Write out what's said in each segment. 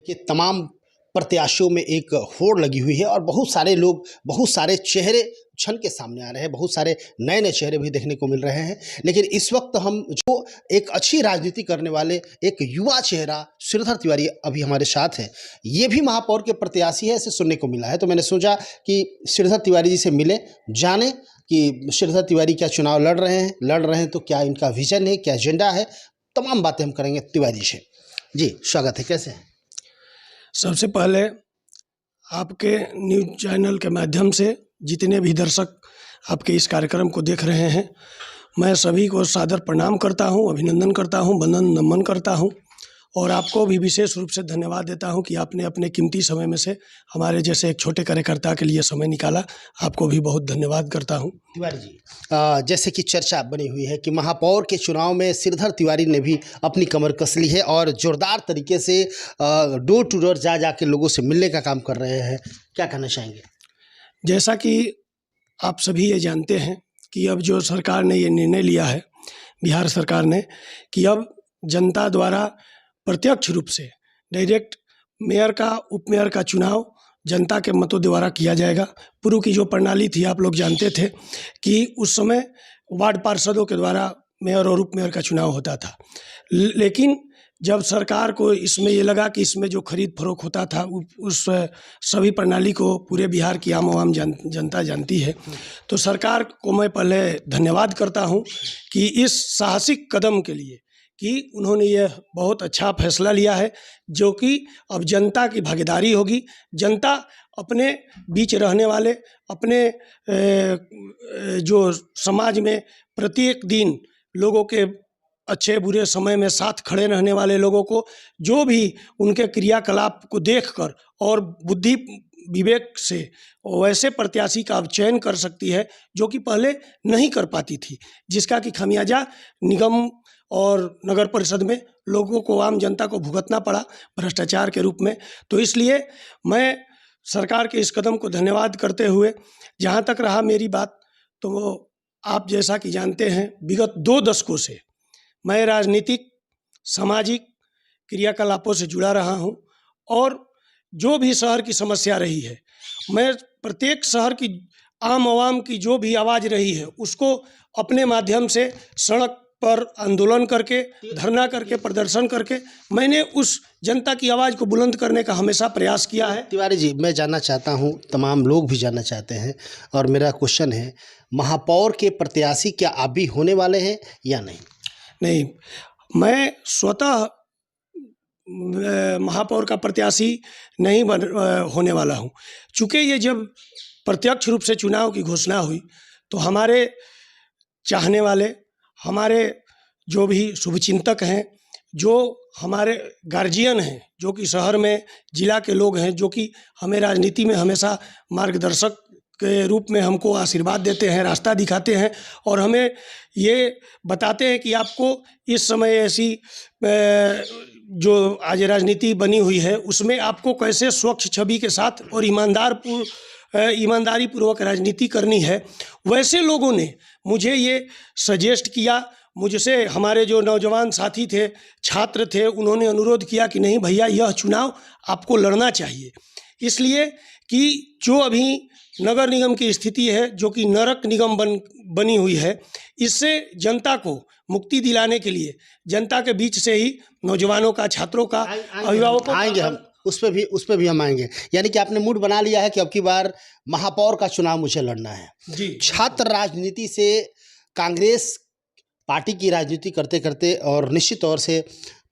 कि तमाम प्रत्याशियों में एक होड़ लगी हुई है और बहुत सारे लोग, बहुत सारे चेहरे छन के सामने आ रहे हैं, बहुत सारे नए नए चेहरे भी देखने को मिल रहे हैं। लेकिन इस वक्त हम जो एक अच्छी राजनीति करने वाले एक युवा चेहरा श्रीधर तिवारी अभी हमारे साथ हैं। ये भी महापौर के प्रत्याशी है, ऐसे सुनने को मिला है। तो मैंने सोचा कि श्रीधर तिवारी जी से मिले, जाने कि श्रीधर तिवारी क्या चुनाव लड़ रहे हैं तो क्या इनका विजन है, क्या एजेंडा है, तमाम बातें हम करेंगे तिवारी से। जी स्वागत है, कैसे हैं? सबसे पहले आपके न्यूज़ चैनल के माध्यम से जितने भी दर्शक आपके इस कार्यक्रम को देख रहे हैं, मैं सभी को सादर प्रणाम करता हूं, अभिनंदन करता हूं, वंदन नमन करता हूं और आपको भी विशेष रूप से धन्यवाद देता हूं कि आपने अपने कीमती समय में से हमारे जैसे एक छोटे कार्यकर्ता के लिए समय निकाला। आपको भी बहुत धन्यवाद करता हूं। तिवारी जी, जैसे कि चर्चा बनी हुई है कि महापौर के चुनाव में श्रीधर तिवारी ने भी अपनी कमर कस ली है और जोरदार तरीके से डोर टू डोर जा के लोगों से मिलने का काम कर रहे हैं, क्या कहना चाहेंगे? जैसा कि आप सभी ये जानते हैं कि अब जो सरकार ने ये निर्णय लिया है, बिहार सरकार ने, कि अब जनता द्वारा प्रत्यक्ष रूप से डायरेक्ट मेयर का, उप मेयर का चुनाव जनता के मतों द्वारा किया जाएगा। पूर्व की जो प्रणाली थी, आप लोग जानते थे कि उस समय वार्ड पार्षदों के द्वारा मेयर और उप मेयर का चुनाव होता था। लेकिन जब सरकार को इसमें ये लगा कि इसमें जो खरीद फरोख्त होता था उस सभी प्रणाली को पूरे बिहार की आम जनता जानती है, तो सरकार को मैं पहले धन्यवाद करता हूँ कि इस साहसिक कदम के लिए कि उन्होंने यह बहुत अच्छा फैसला लिया है, जो कि अब जनता की भागीदारी होगी। जनता अपने बीच रहने वाले, अपने जो समाज में प्रत्येक दिन लोगों के अच्छे बुरे समय में साथ खड़े रहने वाले लोगों को, जो भी उनके क्रियाकलाप को देखकर और बुद्धि विवेक से वैसे प्रत्याशी का चयन कर सकती है जो कि पहले नहीं कर पाती थी, जिसका कि खमियाजा निगम और नगर परिषद में लोगों को, आम जनता को भुगतना पड़ा भ्रष्टाचार के रूप में। तो इसलिए मैं सरकार के इस कदम को धन्यवाद करते हुए, जहाँ तक रहा मेरी बात, तो आप जैसा कि जानते हैं, विगत 2 दशकों से मैं राजनीतिक, सामाजिक क्रियाकलापों से जुड़ा रहा हूं और जो भी शहर की समस्या रही है, मैं प्रत्येक शहर की आम आवाम की जो भी आवाज़ रही है उसको अपने माध्यम से सड़क पर आंदोलन करके, धरना करके, प्रदर्शन करके मैंने उस जनता की आवाज़ को बुलंद करने का हमेशा प्रयास किया है। तिवारी जी, मैं जानना चाहता हूं, तमाम लोग भी जानना चाहते हैं और मेरा क्वेश्चन है, महापौर के प्रत्याशी क्या आप भी होने वाले हैं या नहीं? नहीं, मैं स्वतः महापौर का प्रत्याशी नहीं होने वाला हूं। चूँकि ये जब प्रत्यक्ष रूप से चुनाव की घोषणा हुई तो हमारे चाहने वाले, हमारे जो भी शुभचिंतक हैं, जो हमारे गार्जियन हैं, जो कि शहर में जिला के लोग हैं, जो कि हमें राजनीति में हमेशा मार्गदर्शक के रूप में हमको आशीर्वाद देते हैं, रास्ता दिखाते हैं और हमें ये बताते हैं कि आपको इस समय ऐसी जो आज राजनीति बनी हुई है उसमें आपको कैसे स्वच्छ छवि के साथ और ईमानदारी पूर्वक राजनीति करनी है। वैसे लोगों ने मुझे ये सजेस्ट किया, मुझसे हमारे जो नौजवान साथी थे, छात्र थे, उन्होंने अनुरोध किया कि नहीं भैया, यह चुनाव आपको लड़ना चाहिए, इसलिए कि जो अभी नगर निगम की स्थिति है, जो कि नरक निगम बनी हुई है, इससे जनता को मुक्ति दिलाने के लिए जनता के बीच से ही नौजवानों का, छात्रों का, अभिभावकों आएंगे हम उस पर भी हम आएंगे। यानी कि आपने मूड बना लिया है कि अब की बार महापौर का चुनाव मुझे लड़ना है जी। छात्र राजनीति से कांग्रेस पार्टी की राजनीति करते करते और निश्चित तौर से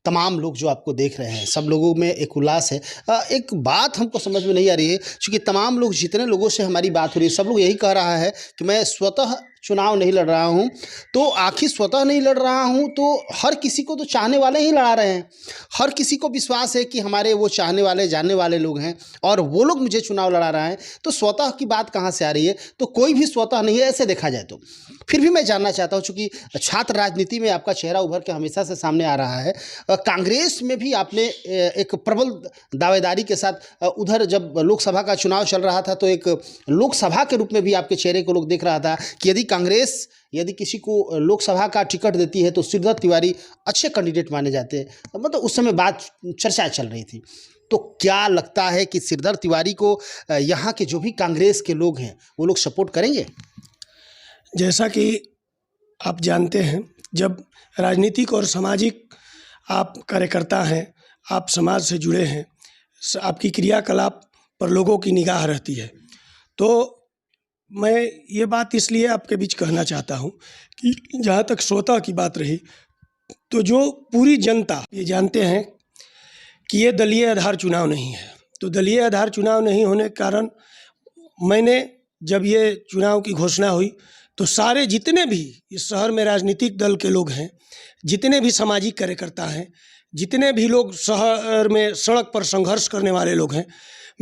तमाम लोग जो आपको देख रहे हैं, सब लोगों में एक उल्लास है। एक बात हमको समझ में नहीं आ रही है, क्योंकि तमाम लोग, जितने लोगों से हमारी बात हो रही है, सब लोग यही कह रहा है कि मैं स्वतः चुनाव नहीं लड़ रहा हूं। तो आखिर स्वतः नहीं लड़ रहा हूं तो हर किसी को तो चाहने वाले ही लड़ा रहे हैं, हर किसी को विश्वास है कि हमारे वो चाहने वाले, जानने वाले लोग हैं और वो लोग मुझे चुनाव लड़ा रहे हैं। तो स्वतः की बात कहाँ से आ रही है? तो कोई भी स्वतः नहीं है ऐसे देखा जाए तो। फिर भी मैं जानना चाहता हूँ, चूँकि छात्र राजनीति में आपका चेहरा उभर के हमेशा से सामने आ रहा है, कांग्रेस में भी आपने एक प्रबल दावेदारी के साथ, उधर जब लोकसभा का चुनाव चल रहा था तो एक लोकसभा के रूप में भी आपके चेहरे को लोग देख रहा था कि यदि किसी को लोकसभा का टिकट देती है तो श्रीधर तिवारी अच्छे कैंडिडेट माने जाते हैं। मतलब उस समय बात, चर्चा चल रही थी। तो क्या लगता है कि श्रीधर तिवारी को यहाँ के जो भी कांग्रेस के लोग हैं वो लोग सपोर्ट करेंगे? जैसा कि आप जानते हैं, जब राजनीतिक और सामाजिक आप कार्यकर्ता हैं, आप समाज से जुड़े हैं, आपकी क्रियाकलाप पर लोगों की निगाह रहती है। तो मैं ये बात इसलिए आपके बीच कहना चाहता हूँ कि जहाँ तक स्वतः की बात रही, तो जो पूरी जनता ये जानते हैं कि ये दलीय आधार चुनाव नहीं है। तो दलीय आधार चुनाव नहीं होने के कारण मैंने जब ये चुनाव की घोषणा हुई तो सारे जितने भी इस शहर में राजनीतिक दल के लोग हैं, जितने भी सामाजिक कार्यकर्ता हैं, जितने भी लोग शहर में सड़क पर संघर्ष करने वाले लोग हैं,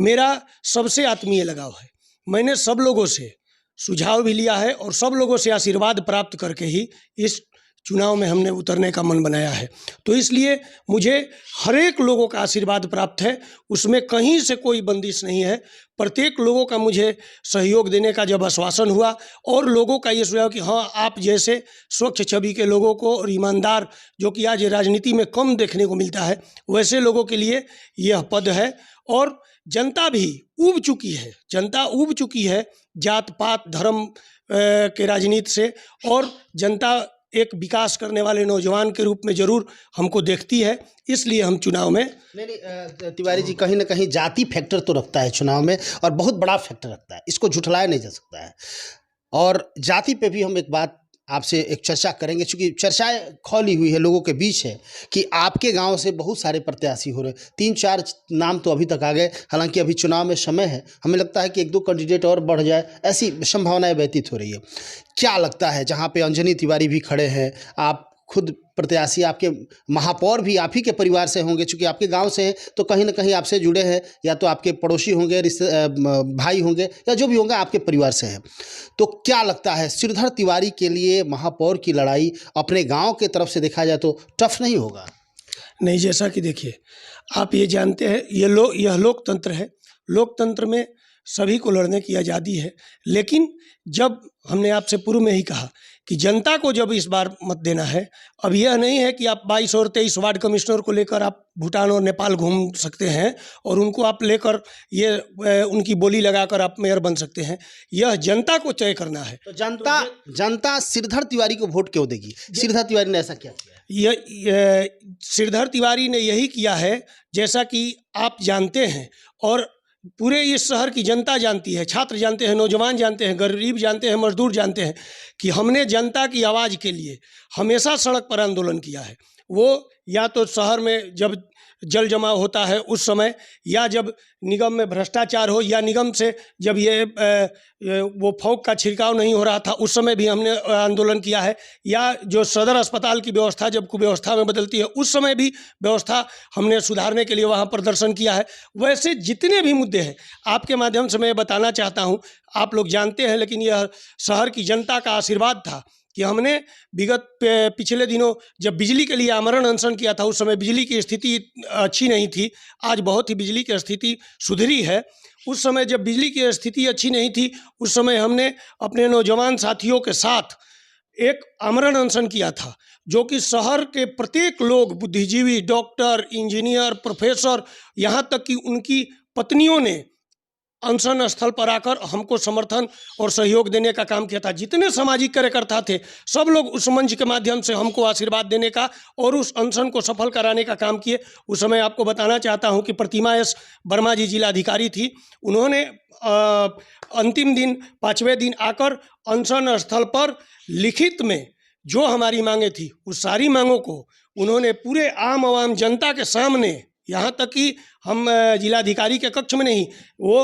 मेरा सबसे आत्मीय लगाव है। मैंने सब लोगों से सुझाव भी लिया है और सब लोगों से आशीर्वाद प्राप्त करके ही इस चुनाव में हमने उतरने का मन बनाया है। तो इसलिए मुझे हर एक लोगों का आशीर्वाद प्राप्त है, उसमें कहीं से कोई बंदिश नहीं है। प्रत्येक लोगों का मुझे सहयोग देने का जब आश्वासन हुआ और लोगों का ये सुझाव कि हाँ, आप जैसे स्वच्छ छवि के लोगों को और ईमानदार, जो कि आज राजनीति में कम देखने को मिलता है, वैसे लोगों के लिए यह पद है। और जनता भी ऊब चुकी है, जनता ऊब चुकी है जात पात धर्म के राजनीति से, और जनता एक विकास करने वाले नौजवान के रूप में जरूर हमको देखती है। इसलिए हम चुनाव में नहीं, तिवारी जी, कहीं ना कहीं जाति फैक्टर तो रखता है चुनाव में, और बहुत बड़ा फैक्टर रखता है, इसको झुठलाया नहीं जा सकता है। और जाति पे भी हम एक बात आपसे एक चर्चा करेंगे, क्योंकि चर्चाएं खौली हुई है, लोगों के बीच है कि आपके गांव से बहुत सारे प्रत्याशी हो रहे हैं। 3-4 नाम तो अभी तक आ गए, हालांकि अभी चुनाव में समय है, हमें लगता है कि 1-2 कैंडिडेट और बढ़ जाए, ऐसी संभावनाएं व्यतीत हो रही है। क्या लगता है, जहां पे अंजनी तिवारी भी खड़े हैं, आप खुद प्रत्याशी, आपके महापौर भी आप ही के परिवार से होंगे, चूँकि आपके गांव से हैं तो कहीं ना कहीं आपसे जुड़े हैं, या तो आपके पड़ोसी होंगे, भाई होंगे, या जो भी होंगे आपके परिवार से हैं। तो क्या लगता है, श्रीधर तिवारी के लिए महापौर की लड़ाई अपने गांव के तरफ से देखा जाए तो टफ नहीं होगा? नहीं, जैसा कि देखिए, आप ये जानते हैं, यह लोकतंत्र है। लोकतंत्र में सभी को लड़ने की आज़ादी है, लेकिन जब हमने आपसे पूर्व में ही कहा कि जनता को जब इस बार मत देना है, अब यह नहीं है कि आप 22 और 23 वार्ड कमिश्नर को लेकर आप भूटान और नेपाल घूम सकते हैं और उनको आप लेकर ये उनकी बोली लगाकर आप मेयर बन सकते हैं। यह जनता को तय करना है। तो जनता श्रीधर तिवारी को वोट क्यों देगी? श्रीधर तिवारी ने ऐसा क्या किया? श्रीधर तिवारी ने यही किया है, जैसा कि आप जानते हैं और पूरे इस शहर की जनता जानती है, छात्र जानते हैं, नौजवान जानते हैं, गरीब जानते हैं, मजदूर जानते हैं कि हमने जनता की आवाज़ के लिए हमेशा सड़क पर आंदोलन किया है। वो या तो शहर में जब जल जमाव होता है उस समय, या जब निगम में भ्रष्टाचार हो, या निगम से जब वो फॉग का छिड़काव नहीं हो रहा था उस समय भी हमने आंदोलन किया है, या जो सदर अस्पताल की व्यवस्था जब कुव्यवस्था में बदलती है उस समय भी व्यवस्था हमने सुधारने के लिए वहाँ प्रदर्शन किया है। वैसे जितने भी मुद्दे हैं आपके माध्यम से मैं बताना चाहता हूँ, आप लोग जानते हैं, लेकिन यह शहर की जनता का आशीर्वाद था कि हमने विगत पिछले दिनों जब बिजली के लिए आमरण अनशन किया था, उस समय बिजली की स्थिति अच्छी नहीं थी। आज बहुत ही बिजली की स्थिति सुधरी है। उस समय जब बिजली की स्थिति अच्छी नहीं थी, उस समय हमने अपने नौजवान साथियों के साथ एक आमरण अनशन किया था, जो कि शहर के प्रत्येक लोग, बुद्धिजीवी, डॉक्टर, इंजीनियर, प्रोफेसर, यहाँ तक कि उनकी पत्नियों ने अनशन स्थल पर आकर हमको समर्थन और सहयोग देने का काम किया था। जितने सामाजिक कार्यकर्ता थे सब लोग उस मंच के माध्यम से हमको आशीर्वाद देने का और उस अनशन को सफल कराने का काम किए। उस समय आपको बताना चाहता हूं कि प्रतिमा एस वर्मा जी जिलाधिकारी थी, उन्होंने अंतिम दिन 5वें दिन आकर अनशन स्थल पर लिखित में जो हमारी मांगें थी उस सारी मांगों को उन्होंने पूरे आम आवाम जनता के सामने, यहाँ तक कि हम जिलाधिकारी के कक्ष में नहीं, वो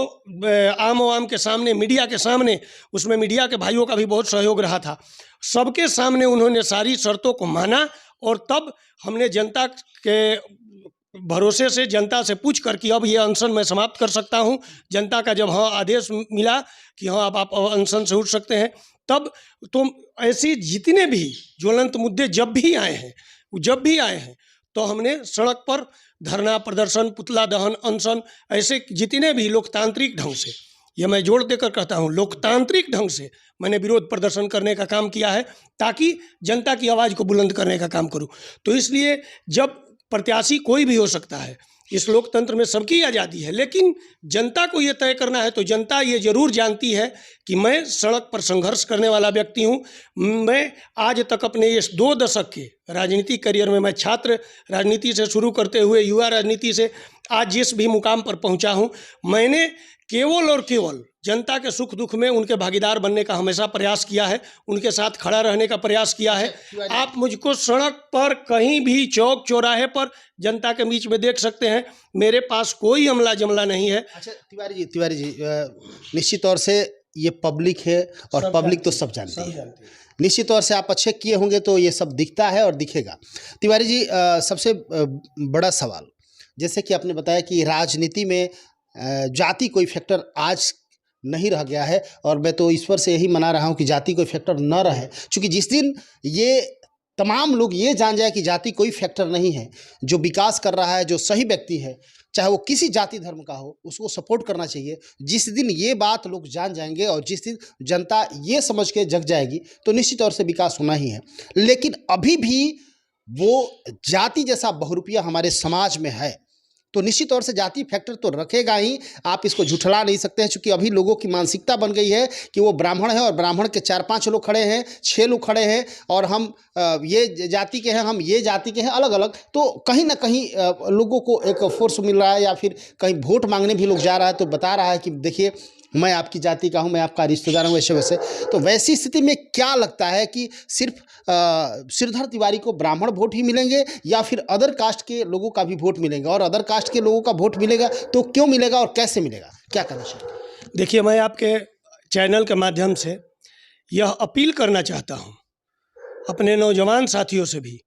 आम आवाम के सामने, मीडिया के सामने, उसमें मीडिया के भाइयों का भी बहुत सहयोग रहा था, सबके सामने उन्होंने सारी शर्तों को माना। और तब हमने जनता के भरोसे से, जनता से पूछ कर कि अब ये अनशन मैं समाप्त कर सकता हूँ, जनता का जब हाँ आदेश मिला कि हाँ आप अनशन से उठ सकते हैं, तब तो ऐसी जितने भी ज्वलंत मुद्दे जब भी आए हैं तो हमने सड़क पर धरना प्रदर्शन, पुतला दहन, अनशन, ऐसे जितने भी लोकतांत्रिक ढंग से, यह मैं जोड़ देकर कहता हूँ, लोकतांत्रिक ढंग से मैंने विरोध प्रदर्शन करने का काम किया है, ताकि जनता की आवाज़ को बुलंद करने का काम करूँ। तो इसलिए जब प्रत्याशी कोई भी हो सकता है, इस लोकतंत्र में सबकी आज़ादी है, लेकिन जनता को ये तय करना है। तो जनता ये जरूर जानती है कि मैं सड़क पर संघर्ष करने वाला व्यक्ति हूँ। मैं आज तक अपने इस 2 दशक के राजनीतिक करियर में, मैं छात्र राजनीति से शुरू करते हुए युवा राजनीति से आज जिस भी मुकाम पर पहुँचा हूँ, मैंने केवल और केवल जनता के सुख दुख में उनके भागीदार बनने का हमेशा प्रयास किया है, उनके साथ खड़ा रहने का प्रयास किया है। आप मुझको सड़क पर कहीं भी चौक चौराहे पर जनता के बीच में देख सकते हैं। मेरे पास कोई अमला जमला नहीं है। अच्छा तिवारी जी निश्चित तौर से ये पब्लिक है और पब्लिक तो सब जानती है। निश्चित तौर से आप अच्छे किए होंगे तो ये सब दिखता है और दिखेगा। तिवारी जी सबसे बड़ा सवाल, जैसे कि आपने बताया कि राजनीति में जाति कोई फैक्टर आज नहीं रह गया है, और मैं तो ईश्वर से यही मना रहा हूँ कि जाति कोई फैक्टर न रहे, क्योंकि जिस दिन ये तमाम लोग ये जान जाए कि जाति कोई फैक्टर नहीं है, जो विकास कर रहा है, जो सही व्यक्ति है, चाहे वो किसी जाति धर्म का हो, उसको सपोर्ट करना चाहिए। जिस दिन ये बात लोग जान जाएंगे और जिस दिन जनता ये समझ के जग जाएगी तो निश्चित तौर से विकास होना ही है। लेकिन अभी भी वो जाति जैसा बहुरूपिया हमारे समाज में है, तो निश्चित तौर से जाति फैक्टर तो रखेगा ही, आप इसको झुठला नहीं सकते हैं। क्योंकि अभी लोगों की मानसिकता बन गई है कि वो ब्राह्मण है और ब्राह्मण के 4-5 लोग खड़े हैं, 6 लोग खड़े हैं और हम ये जाति के हैं, हम ये जाति के हैं, अलग अलग। तो कहीं ना कहीं लोगों को एक फोर्स मिल रहा है, या फिर कहीं वोट मांगने भी लोग जा रहा है तो बता रहा है कि देखिए मैं आपकी जाति का हूँ, मैं आपका रिश्तेदार हूँ, ऐसे वैसे। तो वैसी स्थिति में क्या लगता है कि सिर्फ श्रीधर तिवारी को ब्राह्मण वोट ही मिलेंगे या फिर अदर कास्ट के लोगों का भी वोट मिलेगा, और अदर कास्ट के लोगों का वोट मिलेगा तो क्यों मिलेगा और कैसे मिलेगा, क्या करना चाहिए? देखिए, मैं आपके चैनल के माध्यम से यह अपील करना चाहता हूँ अपने नौजवान साथियों से भी,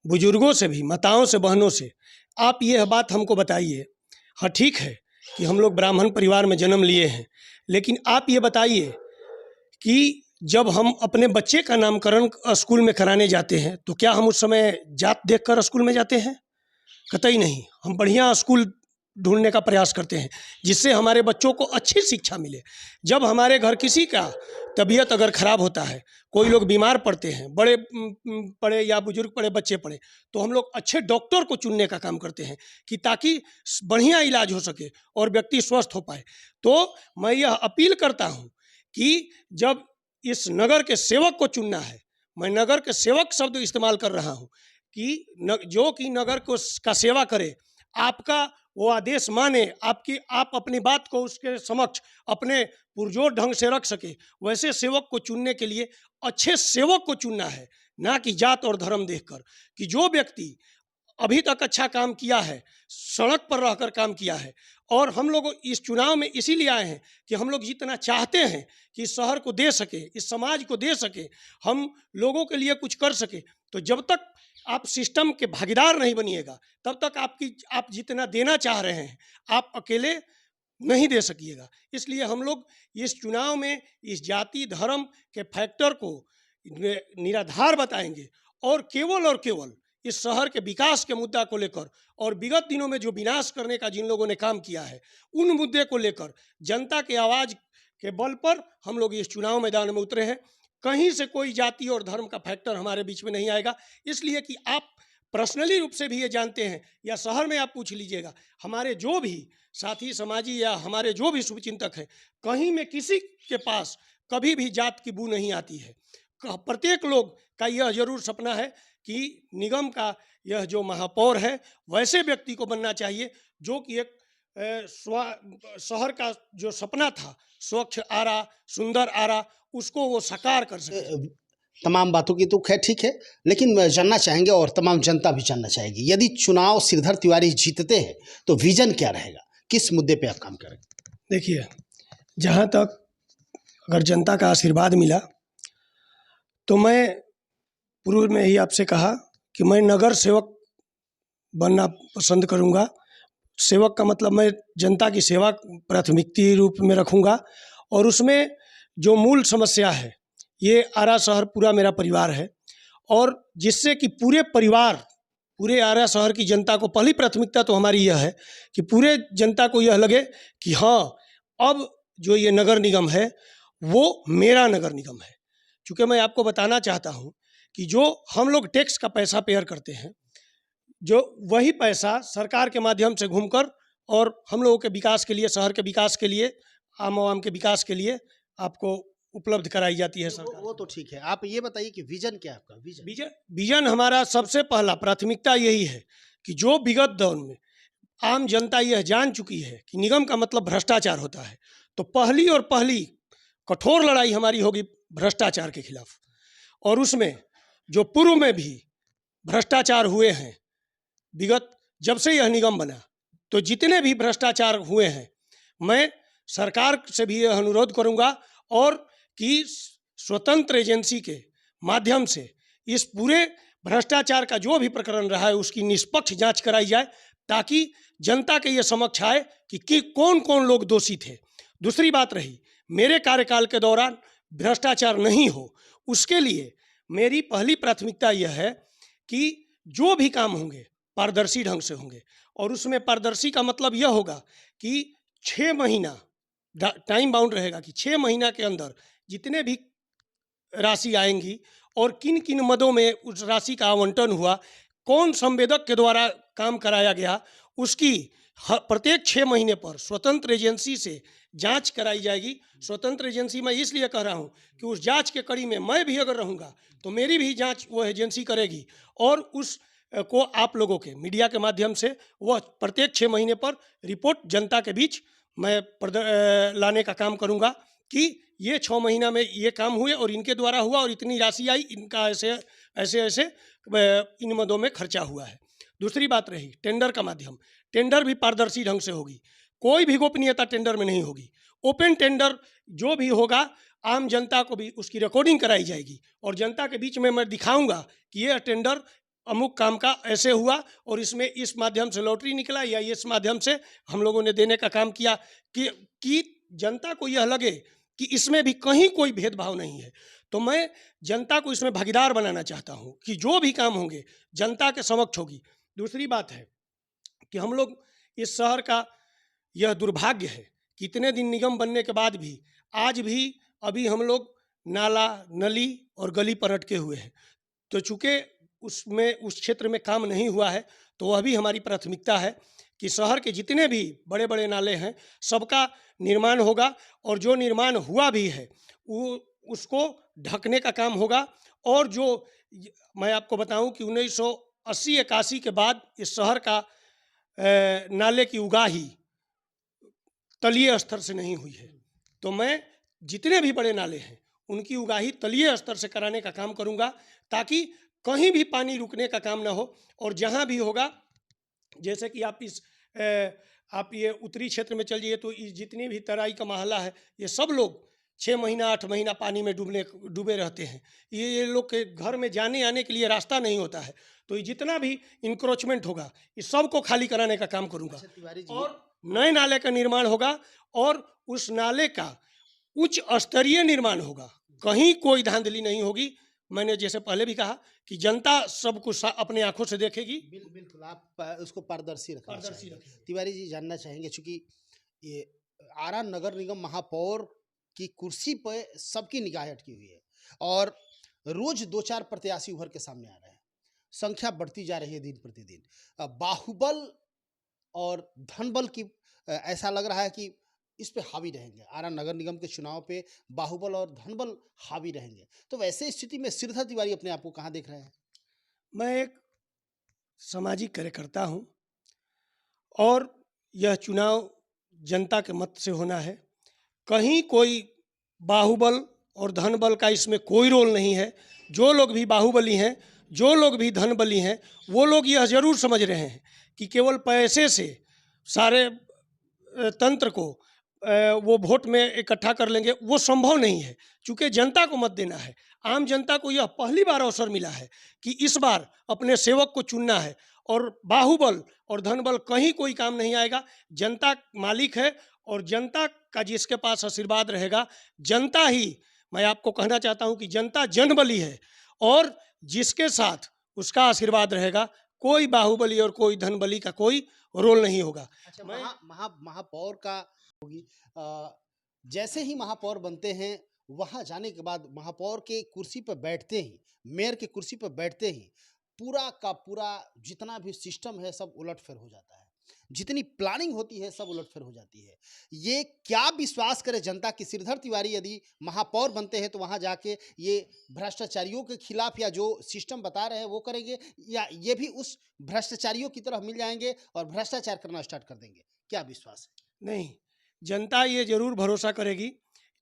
बुजुर्गों से भी, माताओं से, बहनों से, आप यह बात हमको बताइए। हाँ, ठीक है कि हम लोग ब्राह्मण परिवार में जन्म लिए हैं, लेकिन आप ये बताइए कि जब हम अपने बच्चे का नामकरण स्कूल में कराने जाते हैं तो क्या हम उस समय जात देखकर स्कूल में जाते हैं? कतई नहीं। हम बढ़िया स्कूल ढूंढने का प्रयास करते हैं जिससे हमारे बच्चों को अच्छी शिक्षा मिले। जब हमारे घर किसी का तबीयत अगर ख़राब होता है, कोई लोग बीमार पड़ते हैं, बड़े पड़े या बुजुर्ग पड़े, बच्चे पड़े, तो हम लोग अच्छे डॉक्टर को चुनने का काम करते हैं कि ताकि बढ़िया इलाज हो सके और व्यक्ति स्वस्थ हो पाए। तो मैं यह अपील करता हूँ कि जब इस नगर के सेवक को चुनना है, मैं नगर के सेवक शब्द इस्तेमाल कर रहा हूँ कि जो कि नगर को का सेवा करे, आपका वो आदेश माने, आप अपनी बात को उसके समक्ष अपने पुरजोर ढंग से रख सके, वैसे सेवक को चुनने के लिए अच्छे सेवक को चुनना है, ना कि जात और धर्म देखकर। कि जो व्यक्ति अभी तक अच्छा काम किया है, सड़क पर रहकर काम किया है, और हम लोग इस चुनाव में इसीलिए आए हैं कि हम लोग जितना चाहते हैं कि इस शहर को दे सके, इस समाज को दे सके, हम लोगों के लिए कुछ कर सके। तो जब तक आप सिस्टम के भागीदार नहीं बनिएगा, तब तक आप जितना देना चाह रहे हैं आप अकेले नहीं दे सकिएगा। इसलिए हम लोग इस चुनाव में इस जाति धर्म के फैक्टर को निराधार बताएंगे और केवल इस शहर के विकास के मुद्दा को लेकर और विगत दिनों में जो विनाश करने का जिन लोगों ने काम किया है, उन मुद्दे को लेकर जनता के आवाज़ के बल पर हम लोग इस चुनाव मैदान में उतरे हैं। कहीं से कोई जाति और धर्म का फैक्टर हमारे बीच में नहीं आएगा, इसलिए कि आप पर्सनली रूप से भी ये जानते हैं, या शहर में आप पूछ लीजिएगा, हमारे जो भी साथी समाजी या हमारे जो भी शुभचिंतक हैं, कहीं में किसी के पास कभी भी जात की बू नहीं आती है। प्रत्येक लोग का यह जरूर सपना है कि निगम का यह जो महापौर है वैसे व्यक्ति को बनना चाहिए जो कि एक शहर का जो सपना था, स्वच्छ आरा, सुंदर आरा, उसको वो साकार कर सके। तमाम बातों की तो खैर ठीक है, लेकिन जानना चाहेंगे और तमाम जनता भी जानना चाहेगी, यदि चुनाव श्रीधर तिवारी जीतते हैं तो विजन क्या रहेगा, किस मुद्दे पे आप काम करेंगे? देखिए, जहाँ तक अगर जनता का आशीर्वाद मिला तो मैं पूर्व में ही आपसे कहा कि मैं नगर सेवक बनना पसंद करूँगा। सेवक का मतलब मैं जनता की सेवा प्राथमिकता रूप में रखूँगा, और उसमें जो मूल समस्या है, ये आरा शहर पूरा मेरा परिवार है, और जिससे कि पूरे आरा शहर की जनता को पहली प्राथमिकता तो हमारी यह है कि पूरे जनता को यह लगे कि हाँ, अब जो ये नगर निगम है वो मेरा नगर निगम है। चूँकि मैं आपको बताना चाहता हूँ कि जो हम लोग टैक्स का पैसा पेयर करते हैं, जो वही पैसा सरकार के माध्यम से घूमकर और हम लोगों के विकास के लिए, शहर के विकास के लिए, आम आवाम के विकास के लिए आपको उपलब्ध कराई जाती है सरकार। वो तो ठीक है। आप ये बताइए कि विजन क्या है आपका? विजन विजन विजन हमारा सबसे पहला प्राथमिकता यही है कि जो विगत दौर में आम जनता यह जान चुकी है कि निगम का मतलब भ्रष्टाचार होता है, तो पहली कठोर लड़ाई हमारी होगी भ्रष्टाचार के खिलाफ। और उसमें जो पूर्व में भी भ्रष्टाचार हुए हैं, विगत जब से यह निगम बना, तो जितने भी भ्रष्टाचार हुए हैं, मैं सरकार से भी यह अनुरोध करूंगा और कि स्वतंत्र एजेंसी के माध्यम से इस पूरे भ्रष्टाचार का जो भी प्रकरण रहा है उसकी निष्पक्ष जांच कराई जाए, ताकि जनता के ये समक्ष आए कि कौन कौन लोग दोषी थे। दूसरी बात रही, मेरे कार्यकाल के दौरान भ्रष्टाचार नहीं हो, उसके लिए मेरी पहली प्राथमिकता यह है कि जो भी काम होंगे पारदर्शी ढंग से होंगे। और उसमें पारदर्शी का मतलब यह होगा कि 6 महीना टाइम बाउंड रहेगा कि 6 महीना के अंदर जितने भी राशि आएंगी और किन किन मदों में उस राशि का आवंटन हुआ, कौन संवेदक के द्वारा काम कराया गया, उसकी प्रत्येक 6 महीने पर स्वतंत्र एजेंसी से जांच कराई जाएगी। स्वतंत्र एजेंसी मैं इसलिए कह रहा हूं कि उस जांच के कड़ी में मैं भी अगर रहूंगा तो मेरी भी जांच वो एजेंसी करेगी और उस को आप लोगों के मीडिया के माध्यम से वह प्रत्येक 6 महीने पर रिपोर्ट जनता के बीच मैं लाने का काम करूंगा कि ये 6 महीना में ये काम हुए और इनके द्वारा हुआ और इतनी राशि आई, इनका ऐसे ऐसे ऐसे इन मदों में खर्चा हुआ है। दूसरी बात रही टेंडर का माध्यम, टेंडर भी पारदर्शी ढंग से होगी, कोई भी गोपनीयता टेंडर में नहीं होगी। ओपन टेंडर जो भी होगा आम जनता को भी उसकी रिकॉर्डिंग कराई जाएगी और जनता के बीच में मैं दिखाऊंगा कि यह टेंडर अमुक काम का ऐसे हुआ और इसमें इस माध्यम से लॉटरी निकला या इस माध्यम से हम लोगों ने देने का काम किया, कि जनता को यह लगे कि इसमें भी कहीं कोई भेदभाव नहीं है। तो मैं जनता को इसमें भागीदार बनाना चाहता हूं कि जो भी काम होंगे जनता के समक्ष होगी। दूसरी बात है कि हम लोग इस शहर का यह दुर्भाग्य है कि इतने दिन निगम बनने के बाद भी आज भी अभी हम लोग नाला, नली और गली पर अटके हुए हैं। तो चूँकि उसमें उस क्षेत्र में काम नहीं हुआ है, तो वह भी हमारी प्राथमिकता है कि शहर के जितने भी बड़े बड़े नाले हैं सबका निर्माण होगा और जो निर्माण हुआ भी है वो उसको ढकने का काम होगा। और जो मैं आपको बताऊं कि 1980-81 के बाद इस शहर का नाले की उगाही तलीय स्तर से नहीं हुई है, तो मैं जितने भी बड़े नाले हैं उनकी उगाही तलीय स्तर से कराने का काम करूंगा, ताकि कहीं भी पानी रुकने का काम ना हो। और जहां भी होगा, जैसे कि आप ये उत्तरी क्षेत्र में चल जाइए तो जितनी भी तराई का महला है ये सब लोग 6 महीना 8 महीना पानी में डूबे रहते हैं। ये लोग के घर में जाने आने के लिए रास्ता नहीं होता है। तो ये जितना भी इंक्रोचमेंट होगा इस सब को खाली कराने का काम करूंगा और नए नाले का निर्माण होगा और उस नाले का उच्च स्तरीय निर्माण होगा, कहीं कोई धांधली नहीं होगी। मैंने जैसे पहले भी कहा कि जनता सब कुछ अपने आंखों से देखेगी। बिल्कुल आप उसको पारदर्शी पारदर्शी रखें। तिवारी जी जानना चाहेंगे, चूंकि ये आरा नगर निगम महापौर की कुर्सी पर सबकी निगाह अटकी हुई है और रोज 2-4 प्रत्याशी उभर के सामने आ रहे हैं, संख्या बढ़ती जा रही है दिन प्रतिदिन। बाहुबल और धनबल की ऐसा लग रहा है कि इस पे हावी रहेंगे, आरा नगर निगम के चुनाव पे बाहुबल और धनबल हावी रहेंगे। तो वैसे स्थिति में श्रीधर तिवारी अपने आप को कहाँ देख रहे हैं? मैं एक सामाजिक कार्यकर्ता हूं और यह चुनाव जनता के मत से होना है। कहीं कोई बाहुबल और धनबल का इसमें कोई रोल नहीं है। जो लोग भी बाहुबली हैं, जो लोग भी धनबली हैं, वो लोग यह जरूर समझ रहे हैं कि केवल पैसे से सारे तंत्र को वो वोट में इकट्ठा कर लेंगे, वो संभव नहीं है। चूँकि जनता को मत देना है, आम जनता को यह पहली बार अवसर मिला है कि इस बार अपने सेवक को चुनना है और बाहुबल और धनबल कहीं कोई काम नहीं आएगा। जनता मालिक है और जनता का जिसके पास आशीर्वाद रहेगा, जनता ही, मैं आपको कहना चाहता हूं कि जनता जनबली है और जिसके साथ उसका आशीर्वाद रहेगा, कोई बाहुबली और कोई धनबली का कोई रोल नहीं होगा। अच्छा, महापौर का होगी, जैसे ही महापौर बनते हैं वहां जाने के बाद महापौर के कुर्सी पर बैठते ही, मेयर की कुर्सी पर बैठते ही पूरा का पूरा जितना भी सिस्टम है सब उलटफेर हो जाता है, जितनी प्लानिंग होती है सब उलटफेर हो जाती है। ये क्या विश्वास करे जनता कि श्रीधर तिवारी यदि महापौर बनते हैं तो वहाँ जाके ये भ्रष्टाचारियों के खिलाफ या जो सिस्टम बता रहे हैं वो करेंगे, या ये भी उस भ्रष्टाचारियों की तरफ मिल जाएंगे और भ्रष्टाचार करना स्टार्ट कर देंगे? क्या विश्वास है? नहीं, जनता ये ज़रूर भरोसा करेगी,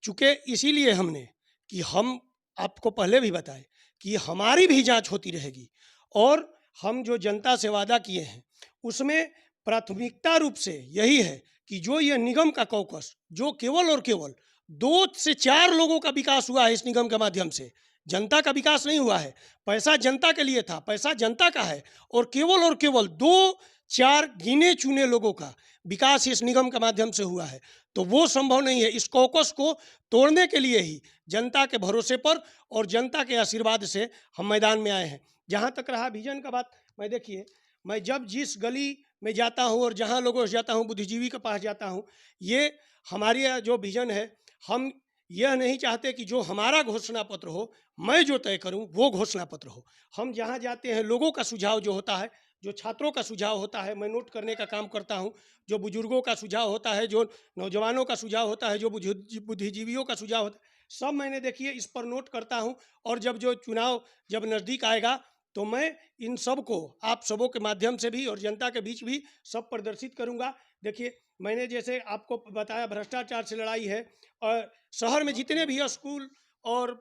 चूँकि इसीलिए हमने कि हम आपको पहले भी बताए कि हमारी भी जांच होती रहेगी और हम जो जनता से वादा किए हैं उसमें प्राथमिकता रूप से यही है कि जो ये निगम का कॉकस जो केवल और केवल 2 से 4 लोगों का विकास हुआ है इस निगम के माध्यम से, जनता का विकास नहीं हुआ है। पैसा जनता के लिए था, पैसा जनता का है और केवल 2-4 गिने चुने लोगों का विकास इस निगम के माध्यम से हुआ है, तो वो संभव नहीं है। इस कॉकस को तोड़ने के लिए ही जनता के भरोसे पर और जनता के आशीर्वाद से हम मैदान में आए हैं। जहाँ तक रहा विजन का बात, मैं देखिए, मैं जब जिस गली में जाता हूँ और जहाँ लोगों से जाता हूँ, बुद्धिजीवी के पास जाता हूँ, ये हमारी जो विजन है, हम यह नहीं चाहते कि जो हमारा घोषणा पत्र हो, मैं जो तय करूं वो घोषणा पत्र हो। हम जहां जाते हैं लोगों का सुझाव जो होता है, जो छात्रों का सुझाव होता है, मैं नोट करने का काम करता हूं। जो बुजुर्गों का सुझाव होता है, जो नौजवानों का सुझाव होता है, जो बुद्धिजीवियों का सुझाव होता है, सब मैंने देखिए इस पर नोट करता हूं। और जब जो चुनाव जब नज़दीक आएगा तो मैं इन सब को आप सबों के माध्यम से भी और जनता के बीच भी सब प्रदर्शित करूंगा। देखिए, मैंने जैसे आपको बताया भ्रष्टाचार से लड़ाई है, और शहर में जितने भी स्कूल और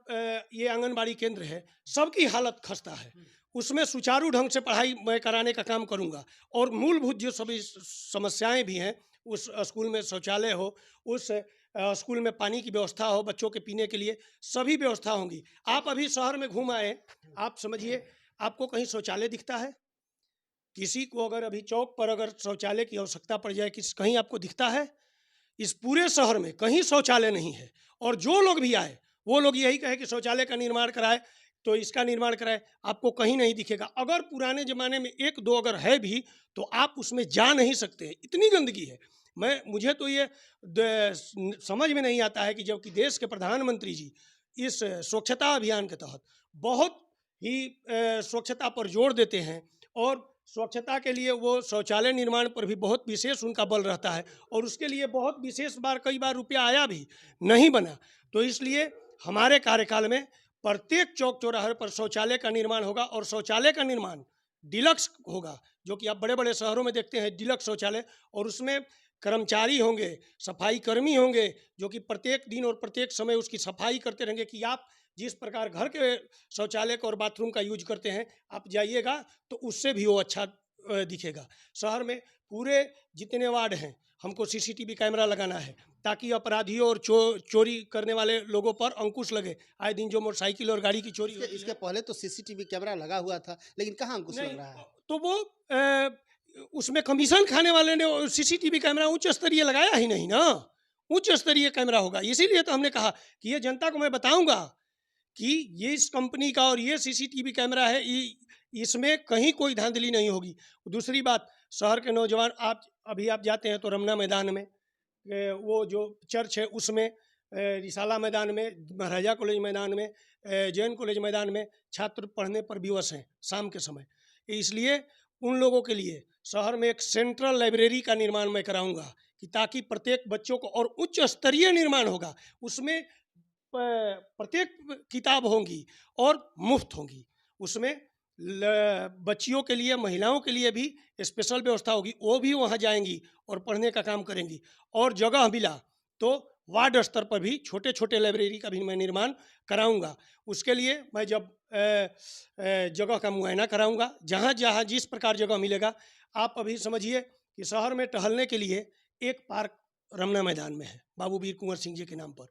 ये आंगनबाड़ी केंद्र है, सबकी हालत खस्ता है। उसमें सुचारू ढंग से पढ़ाई मैं कराने का काम करूंगा और मूलभूत जो सभी समस्याएं भी हैं, उस स्कूल में शौचालय हो, उस स्कूल में पानी की व्यवस्था हो, बच्चों के पीने के लिए सभी व्यवस्था होंगी। आप अभी शहर में घूम आए, आप समझिए आपको कहीं शौचालय दिखता है? किसी को अगर अभी चौक पर अगर शौचालय की आवश्यकता पड़ जाए, कहीं आपको दिखता है? इस पूरे शहर में कहीं शौचालय नहीं है। और जो लोग भी आए वो लोग यही कहे कि शौचालय का निर्माण कराए, तो इसका निर्माण कराए, आपको कहीं नहीं दिखेगा। अगर पुराने ज़माने में 1-2 अगर है भी तो आप उसमें जा नहीं सकते, इतनी गंदगी है। मुझे तो ये समझ में नहीं आता है कि जबकि देश के प्रधानमंत्री जी इस स्वच्छता अभियान के तहत बहुत ही स्वच्छता पर जोर देते हैं और स्वच्छता के लिए वो शौचालय निर्माण पर भी बहुत विशेष उनका बल रहता है और उसके लिए बहुत विशेष कई बार रुपया आया भी नहीं बना। तो इसलिए हमारे कार्यकाल में प्रत्येक चौक चौराहे पर शौचालय का निर्माण होगा और शौचालय का निर्माण डिलक्स होगा, जो कि आप बड़े बड़े शहरों में देखते हैं डिलक्स शौचालय, और उसमें कर्मचारी होंगे, सफाई कर्मी होंगे, जो कि प्रत्येक दिन और प्रत्येक समय उसकी सफाई करते रहेंगे कि आप जिस प्रकार घर के शौचालय का और बाथरूम का यूज करते हैं, आप जाइएगा तो उससे भी वो अच्छा दिखेगा। शहर में पूरे जितने वार्ड हैं हमको सीसीटीवी कैमरा लगाना है ताकि अपराधियों और चोरी करने वाले लोगों पर अंकुश लगे। आए दिन जो मोटरसाइकिल और गाड़ी की चोरी होती है, इसके पहले तो सीसीटीवी कैमरा लगा हुआ था, लेकिन कहाँ अंकुश लग रहा है? तो वो उसमें कमीशन खाने वाले ने सीसीटीवी कैमरा उच्च स्तरीय लगाया ही नहीं ना। उच्च स्तरीय कैमरा होगा, इसीलिए तो हमने कहा कि ये जनता को मैं बताऊंगा कि ये इस कंपनी का और ये सीसीटीवी कैमरा है, इसमें कहीं कोई धांधली नहीं होगी। दूसरी बात, शहर के नौजवान आप जाते हैं तो रमना मैदान में, वो जो चर्च है उसमें, रिसाला मैदान में, महाराजा कॉलेज मैदान में, जैन कॉलेज मैदान में छात्र पढ़ने पर विवश हैं शाम के समय। इसलिए उन लोगों के लिए शहर में एक सेंट्रल लाइब्रेरी का निर्माण मैं कराऊंगा कि ताकि प्रत्येक बच्चों को, और उच्च स्तरीय निर्माण होगा, उसमें प्रत्येक किताब होंगी और मुफ्त होंगी। उसमें बच्चियों के लिए, महिलाओं के लिए भी स्पेशल व्यवस्था होगी, वो भी वहाँ जाएंगी और पढ़ने का काम करेंगी। और जगह मिला तो वार्ड स्तर पर भी छोटे छोटे लाइब्रेरी का भी मैं निर्माण कराऊंगा। उसके लिए मैं जब जगह का मुआयना कराऊंगा, जहाँ जहाँ जिस प्रकार जगह मिलेगा। आप अभी समझिए कि शहर में टहलने के लिए एक पार्क रमना मैदान में है, बाबू वीर कुंवर सिंह जी के नाम पर।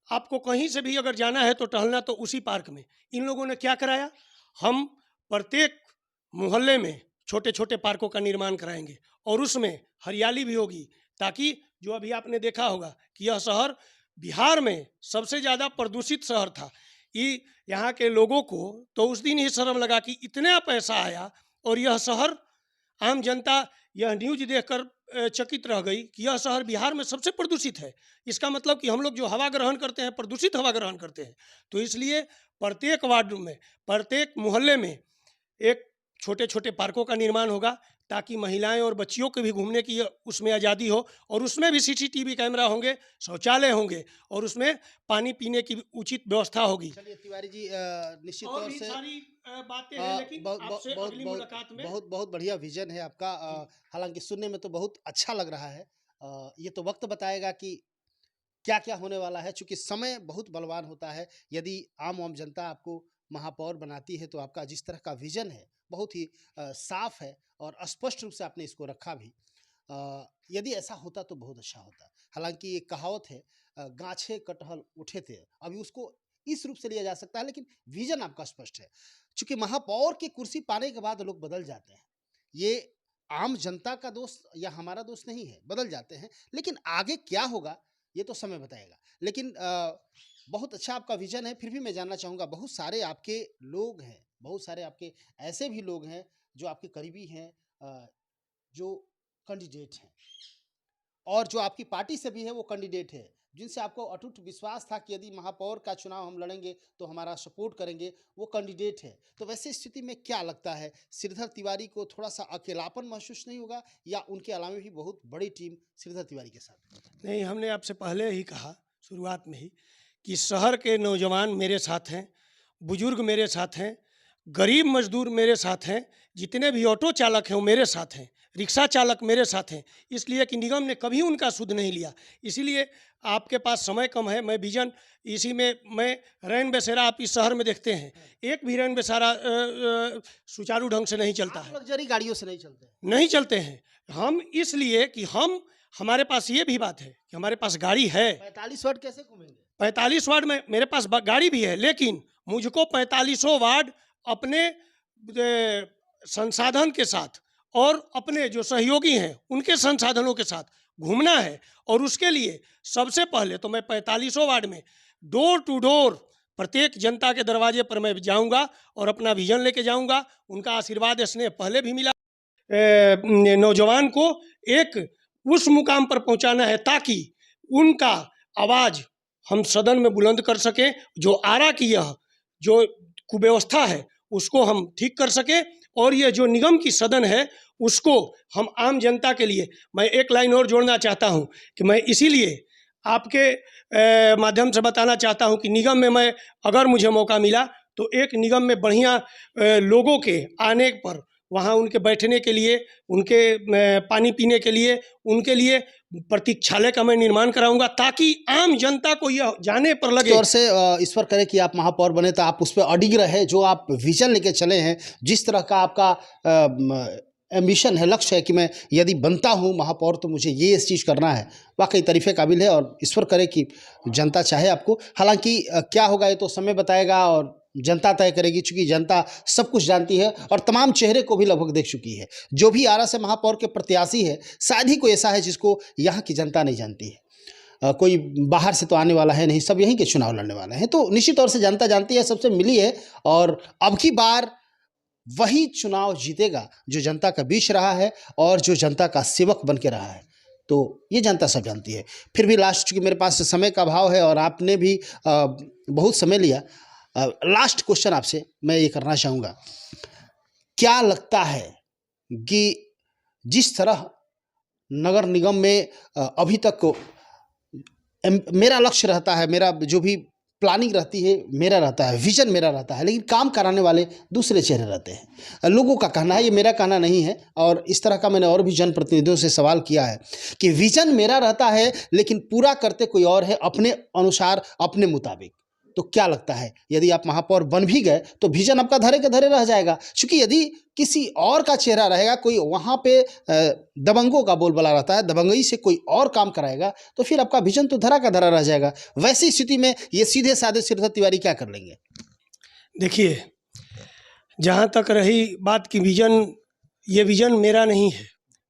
आपको कहीं से भी अगर जाना है तो टहलना तो उसी पार्क में। इन लोगों ने क्या कराया, हम प्रत्येक मोहल्ले में छोटे छोटे पार्कों का निर्माण कराएंगे और उसमें हरियाली भी होगी, ताकि जो अभी आपने देखा होगा कि यह शहर बिहार में सबसे ज़्यादा प्रदूषित शहर था। यहाँ के लोगों को तो उस दिन ही शर्म लगा कि इतना पैसा आया और यह शहर, आम जनता यह न्यूज देखकर चकित रह गई कि यह शहर बिहार में सबसे प्रदूषित है। इसका मतलब कि हम लोग जो हवा ग्रहण करते हैं, प्रदूषित हवा ग्रहण करते हैं। तो इसलिए प्रत्येक वार्ड में, प्रत्येक मोहल्ले में एक छोटे छोटे पार्कों का निर्माण होगा ताकि महिलाएं और बच्चियों के भी घूमने की उसमें आज़ादी हो, और उसमें भी सीसीटीवी कैमरा होंगे, शौचालय होंगे, और उसमें पानी पीने की उचित व्यवस्था होगी। चलिए तिवारी जी, निश्चित और तौर भी से सारी बातें हैं, लेकिन बहुत आपसे बहुत अगली बहुत मुलाकात में। बहुत बहुत बढ़िया विजन है आपका। जी। हालांकि सुनने में तो बहुत अच्छा लग रहा है। ये तो वक्त बताएगा कि क्या क्या होने वाला है, चूंकि समय बहुत बलवान होता है। यदि आम आम जनता आपको महापौर बनाती है तो आपका जिस तरह का विजन है बहुत ही साफ है और स्पष्ट रूप से आपने इसको रखा भी। यदि ऐसा होता तो बहुत अच्छा होता। हालांकि एक कहावत है, गाछे कटहल उठे थे, अभी उसको इस रूप से लिया जा सकता है, लेकिन विजन आपका स्पष्ट है। चूंकि महापौर की कुर्सी पाने के बाद लोग बदल जाते हैं, ये आम जनता का दोष या हमारा दोष नहीं है, बदल जाते हैं। लेकिन आगे क्या होगा ये तो समय बताएगा। लेकिन बहुत अच्छा आपका विजन है। फिर भी मैं जानना चाहूँगा, बहुत सारे आपके लोग हैं, बहुत सारे आपके ऐसे भी लोग हैं जो आपके करीबी हैं, जो कैंडिडेट हैं, और जो आपकी पार्टी से भी है वो कैंडिडेट है, जिनसे आपको अटूट विश्वास था कि यदि महापौर का चुनाव हम लड़ेंगे तो हमारा सपोर्ट करेंगे, वो कैंडिडेट है। तो वैसे स्थिति में क्या लगता है, श्रीधर तिवारी को थोड़ा सा अकेलापन महसूस नहीं होगा, या उनके अलावा भी बहुत बड़ी टीम श्रीधर तिवारी के साथ? नहीं, हमने आपसे पहले ही कहा शुरुआत में ही कि शहर के नौजवान मेरे साथ हैं, बुजुर्ग मेरे साथ हैं, गरीब मजदूर मेरे साथ हैं, जितने भी ऑटो चालक हैं वो मेरे साथ हैं, रिक्शा चालक मेरे साथ हैं। इसलिए कि निगम ने कभी उनका सुध नहीं लिया। इसीलिए आपके पास समय कम है, मैं विजन इसी में मैं रैन बसेरा आप इस शहर में देखते हैं, एक भी रैन बसेरा सुचारू ढंग से नहीं चलता है, लग्जरी गाड़ियों से नहीं चलते हैं। नहीं चलते हैं। हम इसलिए कि हमारे पास ये भी बात है कि हमारे पास गाड़ी है। 45 वाट कैसे घूमेंगे? 45 वार्ड में मेरे पास गाड़ी भी है, लेकिन मुझको 45 वार्ड अपने संसाधन के साथ और अपने जो सहयोगी हैं उनके संसाधनों के साथ घूमना है। और उसके लिए सबसे पहले तो मैं 45 वार्ड में डोर टू डोर प्रत्येक जनता के दरवाजे पर मैं जाऊंगा और अपना विजन लेके जाऊंगा। उनका आशीर्वाद स्नेह पहले भी मिला। नौजवान को एक उस मुकाम पर पहुंचाना है ताकि उनका आवाज़ हम सदन में बुलंद कर सकें। जो आरा की यह जो कुव्यवस्था है उसको हम ठीक कर सकें, और ये जो निगम की सदन है उसको हम आम जनता के लिए। मैं एक लाइन और जोड़ना चाहता हूं कि मैं इसीलिए आपके माध्यम से बताना चाहता हूं कि निगम में मैं अगर मुझे मौका मिला तो एक निगम में बढ़िया लोगों के आने पर वहाँ उनके बैठने के लिए, उनके पानी पीने के लिए, उनके लिए प्रतीक्षालय का मैं निर्माण कराऊंगा ताकि आम जनता को यह जाने पर लगे। तौर से ईश्वर करे कि आप महापौर बने तो आप उस पर अडिग रहे, जो आप विजन लेके चले हैं, जिस तरह का आपका एम्बिशन है, लक्ष्य है कि मैं यदि बनता हूँ महापौर तो मुझे ये इस चीज़ करना है, वाकई तारीफ़े काबिल है। और ईश्वर करे कि जनता चाहे आपको। हालांकि क्या होगा ये तो समय बताएगा और जनता तय करेगी, चूंकि जनता सब कुछ जानती है और तमाम चेहरे को भी लगभग देख चुकी है। जो भी आरा से महापौर के प्रत्याशी है शायद ही कोई ऐसा है जिसको यहाँ की जनता नहीं जानती है। कोई बाहर से तो आने वाला है नहीं, सब यहीं के चुनाव लड़ने वाले हैं। तो निश्चित तौर से जनता जानती है, सबसे मिली है, और अब की बार वही चुनाव जीतेगा जो जनता का बीच रहा है और जो जनता का सेवक बन के रहा है। तो ये जनता सब जानती है। फिर भी लास्ट, चूँकि मेरे पास समय का अभाव है और आपने भी बहुत समय लिया, लास्ट क्वेश्चन आपसे मैं ये करना चाहूँगा, क्या लगता है कि जिस तरह नगर निगम में अभी तक मेरा लक्ष्य रहता है, मेरा जो भी प्लानिंग रहती है मेरा रहता है, विजन मेरा रहता है, लेकिन काम कराने वाले दूसरे चेहरे रहते हैं। लोगों का कहना है, ये मेरा कहना नहीं है, और इस तरह का मैंने और भी जनप्रतिनिधियों से सवाल किया है कि विजन मेरा रहता है लेकिन पूरा करते कोई और है, अपने अनुसार अपने मुताबिक। तो क्या लगता है यदि आप महापौर बन भी गए तो विजन आपका धरे के धरे रह जाएगा, क्योंकि यदि किसी और का चेहरा रहेगा, कोई वहाँ पे दबंगों का बोलबाला रहता है, दबंगई से कोई और काम कराएगा, तो फिर आपका विजन तो धरा का धरा रह जाएगा। वैसी स्थिति में ये सीधे साधे श्रीधर तिवारी क्या कर लेंगे? देखिए, जहाँ तक रही बात की विजन, ये विजन मेरा नहीं है।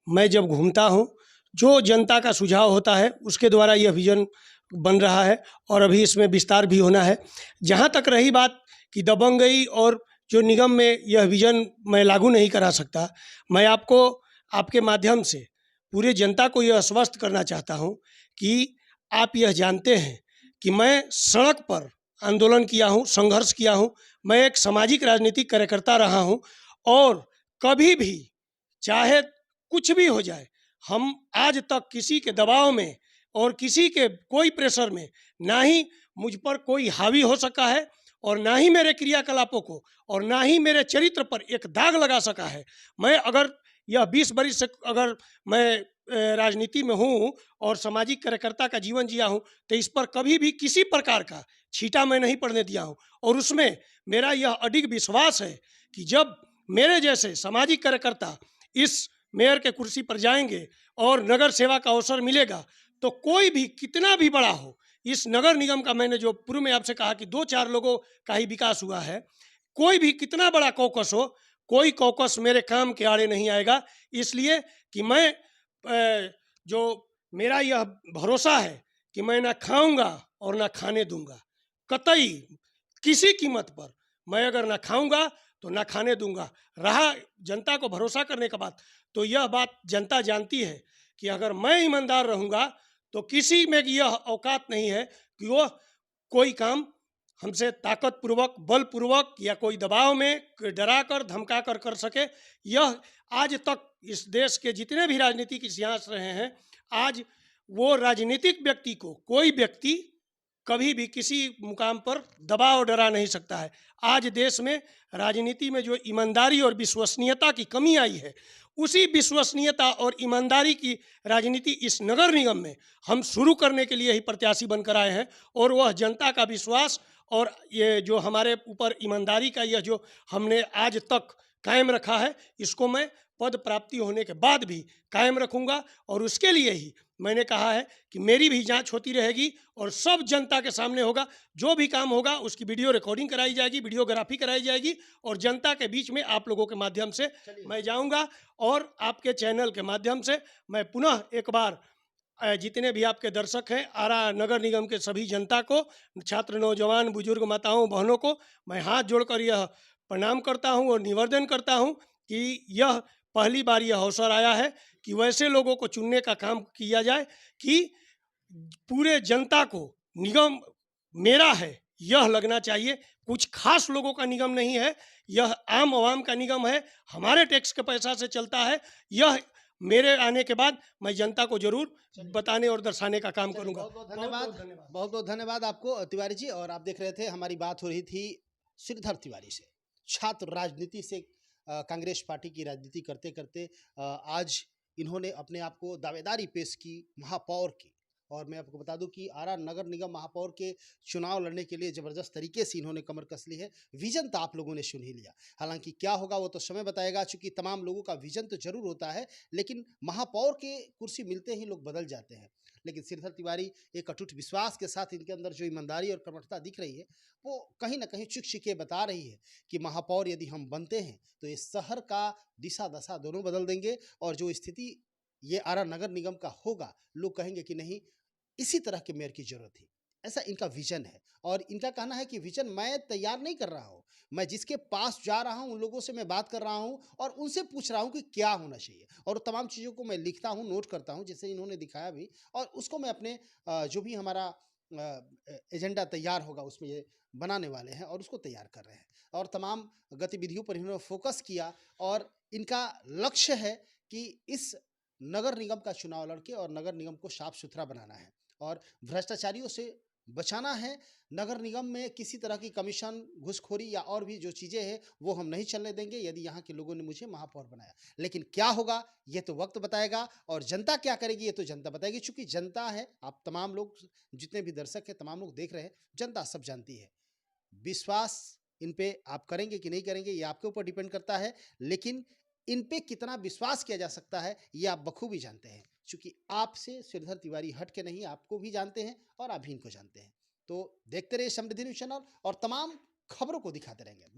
मैं जब घूमता हूँ, जो जनता का सुझाव होता है उसके द्वारा यह विजन बन रहा है और अभी इसमें विस्तार भी होना है। जहाँ तक रही बात कि दबंगई और जो निगम में यह विजन मैं लागू नहीं करा सकता, मैं आपको आपके माध्यम से पूरे जनता को यह आश्वस्त करना चाहता हूँ कि आप यह जानते हैं कि मैं सड़क पर आंदोलन किया हूँ, संघर्ष किया हूँ, मैं एक सामाजिक राजनीतिक कार्यकर्ता रहा हूँ और कभी भी चाहे कुछ भी हो जाए, हम आज तक किसी के दबाव में और किसी के कोई प्रेशर में ना ही मुझ पर कोई हावी हो सका है और ना ही मेरे क्रियाकलापों को और ना ही मेरे चरित्र पर एक दाग लगा सका है। मैं अगर यह 20 बरिस से अगर मैं राजनीति में हूँ और सामाजिक कार्यकर्ता का जीवन जिया हूँ, तो इस पर कभी भी किसी प्रकार का छींटा मैं नहीं पड़ने दिया हूँ। और उसमें मेरा यह अडिग विश्वास है कि जब मेरे जैसे सामाजिक कार्यकर्ता इस मेयर के कुर्सी पर जाएंगे और नगर सेवा का अवसर मिलेगा, तो कोई भी कितना भी बड़ा हो, इस नगर निगम का मैंने जो पूर्व में आपसे कहा कि 2-4 लोगों का ही विकास हुआ है, कोई भी कितना बड़ा कॉकस हो, कोई कॉकस मेरे काम के आड़े नहीं आएगा। इसलिए कि मैं जो मेरा यह भरोसा है कि मैं ना खाऊंगा और ना खाने दूंगा, कतई किसी कीमत पर। मैं अगर ना खाऊंगा तो ना खाने दूंगा। रहा जनता को भरोसा करने का बात, तो यह बात जनता जानती है कि अगर मैं ईमानदार रहूंगा तो किसी में यह औकात नहीं है कि वह कोई काम हमसे ताकतपूर्वक, बलपूर्वक या कोई दबाव में डरा कर धमका कर सके। यह आज तक इस देश के जितने भी राजनीतिक इतिहास रहे हैं, आज वो राजनीतिक व्यक्ति को कोई व्यक्ति कभी भी किसी मुकाम पर दबा और डरा नहीं सकता है। आज देश में राजनीति में जो ईमानदारी और विश्वसनीयता की कमी आई है, उसी विश्वसनीयता और ईमानदारी की राजनीति इस नगर निगम में हम शुरू करने के लिए ही प्रत्याशी बनकर आए हैं। और वह जनता का विश्वास और ये जो हमारे ऊपर ईमानदारी का यह जो हमने आज तक कायम रखा है, इसको मैं पद प्राप्ति होने के बाद भी कायम रखूंगा। और उसके लिए ही मैंने कहा है कि मेरी भी जांच होती रहेगी और सब जनता के सामने होगा। जो भी काम होगा उसकी वीडियो रिकॉर्डिंग कराई जाएगी, वीडियोग्राफी कराई जाएगी और जनता के बीच में आप लोगों के माध्यम से मैं जाऊंगा। और आपके चैनल के माध्यम से मैं पुनः एक बार जितने भी आपके दर्शक हैं, आरा नगर निगम के सभी जनता को, छात्र, नौजवान, बुजुर्ग, माताओं, बहनों को मैं हाथ जोड़कर यह प्रणाम करता हूं और निवेदन करता हूं कि यह पहली बार यह अवसर आया है कि वैसे लोगों को चुनने का काम किया जाए कि पूरे जनता को निगम मेरा है यह लगना चाहिए। कुछ खास लोगों का निगम नहीं है, यह आम आवाम का निगम है, हमारे टैक्स के पैसा से चलता है। यह मेरे आने के बाद मैं जनता को जरूर बताने और दर्शाने का काम करूंगा। बहुत बहुत धन्यवाद, बहुत बहुत धन्यवाद आपको तिवारी जी। और आप देख रहे थे हमारी बात हो रही थी श्रीधर तिवारी से, छात्र राजनीति से कांग्रेस पार्टी की राजनीति करते करते आज इन्होंने अपने आप को दावेदारी पेश की महापौर की। और मैं आपको बता दूं कि आरा नगर निगम महापौर के चुनाव लड़ने के लिए ज़बरदस्त तरीके से इन्होंने कमर कस ली है। विजन तो आप लोगों ने सुन ही लिया, हालांकि क्या होगा वो तो समय बताएगा, चूंकि तमाम लोगों का विजन तो जरूर होता है, लेकिन महापौर के कुर्सी मिलते ही लोग बदल जाते हैं। लेकिन श्रीधर तिवारी एक अटूट विश्वास के साथ, इनके अंदर जो ईमानदारी और कर्मठता दिख रही है, वो कहीं ना कहीं चुक छिके बता रही है कि महापौर यदि हम बनते हैं तो इस शहर का दिशा दशा दोनों बदल देंगे। और जो स्थिति ये आरा नगर निगम का होगा, लोग कहेंगे कि नहीं, इसी तरह के मेयर की जरूरत थी। ऐसा इनका विजन है। और इनका कहना है कि विजन मैं तैयार नहीं कर रहा हूँ, मैं जिसके पास जा रहा हूँ उन लोगों से मैं बात कर रहा हूँ और उनसे पूछ रहा हूँ कि क्या होना चाहिए। और तमाम चीज़ों को मैं लिखता हूँ, नोट करता हूँ, जैसे इन्होंने दिखाया भी, और उसको मैं अपने जो भी हमारा एजेंडा तैयार होगा उसमें ये बनाने वाले हैं और उसको तैयार कर रहे हैं। और तमाम गतिविधियों पर इन्होंने फोकस किया और इनका लक्ष्य है कि इस नगर निगम का चुनाव लड़के और नगर निगम को साफ सुथरा बनाना है और भ्रष्टाचारियों से बचाना है। नगर निगम में किसी तरह की कमीशन, घूसखोरी या और भी जो चीज़ें हैं वो हम नहीं चलने देंगे यदि यहाँ के लोगों ने मुझे महापौर बनाया। लेकिन क्या होगा ये तो वक्त बताएगा और जनता क्या करेगी ये तो जनता बताएगी। चूंकि जनता है, आप तमाम लोग जितने भी दर्शक हैं, तमाम लोग देख रहे हैं, जनता सब जानती है। विश्वास इन पे आप करेंगे कि नहीं करेंगे ये आपके ऊपर डिपेंड करता है, लेकिन इन पे कितना विश्वास किया जा सकता है ये आप बखूबी जानते हैं। क्योंकि आपसे श्रीधर तिवारी हट के नहीं, आपको भी जानते हैं और आप भी इनको जानते हैं। तो देखते रहिए समृद्धि न्यूज़ चैनल और तमाम खबरों को दिखाते रहेंगे।